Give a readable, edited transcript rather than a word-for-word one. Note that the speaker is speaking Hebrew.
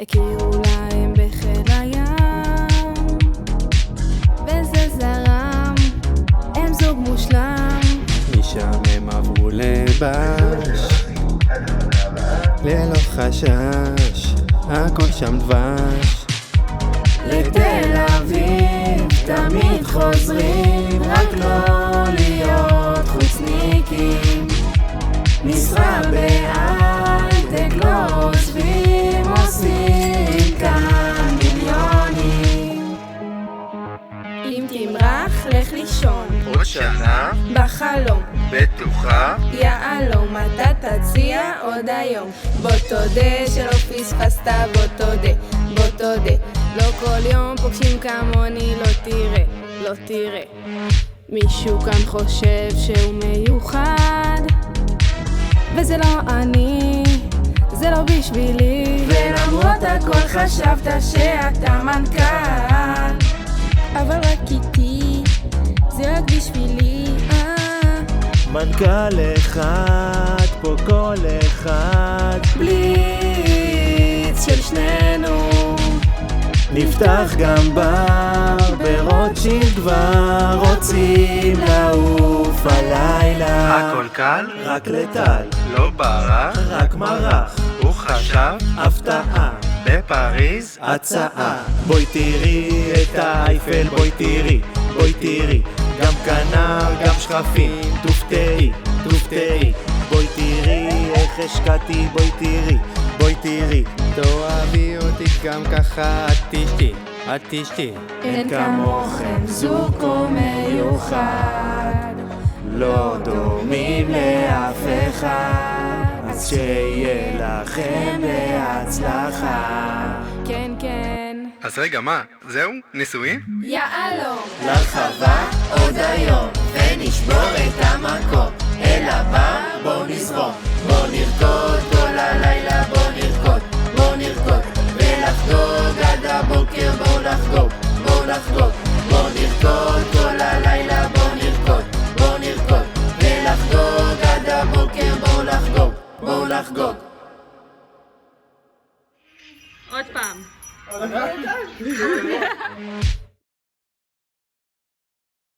הכירו להם בחיל הים, וזה זרם, הם זוג מושלם. משם הם עברו לבש, ללא חשש, הכל שם דבש. לתל אביב תמיד חוזרים, רק לא להיות חוצניקים. משרה בהייטק לא עוזבים, עושים כאן מיליונים. אם תמרח לך לישון עוד שנה בחלום, בטוחה יעלום אתה תציע עוד היום. בוא תודה שלא פספסת, בוא תודה, בוא תודה. לא כל יום פוגשים כמוני, לא תראה מישהו כאן חושב שהוא מיוחד, וזה לא אני, זה לא בשבילי. ולמרות הכל חשבת שאתה מנכ"ל, אבל רק איתי, זה רק בשבילי. מנכ"ל אחד, פה כל אחד, בליץ של שנינו. נפתח גם בר ברוטשילד, כבר רוצים לעוף הלילה. הכל קל, רק לטל, לא ברח, רק מרח, הוא חשב הפתעה, בפריז הצעה. בואי תראי את האייפל, בואי תראי, בואי תראי, גם כנר, גם שכפים, תופתעי, תופתעי. בואי תראי איך השקעתי, בואי תראי, בואי תראי. תאהבי אותי גם ככה, את תשתי. אין כמוכם זוג כה מיוחד, לא דומים לאף אחד, אז שיהיה לכם בהצלחה. כן כן. אז רגע, מה? זהו? נישואים? יעלום לרחבה עוד היום, ונשבור את המקום, אל הבר בוא נזרום, בוא נרקוד כל הלילה, בוא נרקוד, בוא נרקוד, ולחגוג עד הבוקר, בוא לחגוג, בוא לחגוג, בוא נרקוד כל הלילה, בוא נרקוד, בוא נרקוד, ולחגוג עד הבוקר, בוא לחגוג, בוא לחגוג. עוד פעם.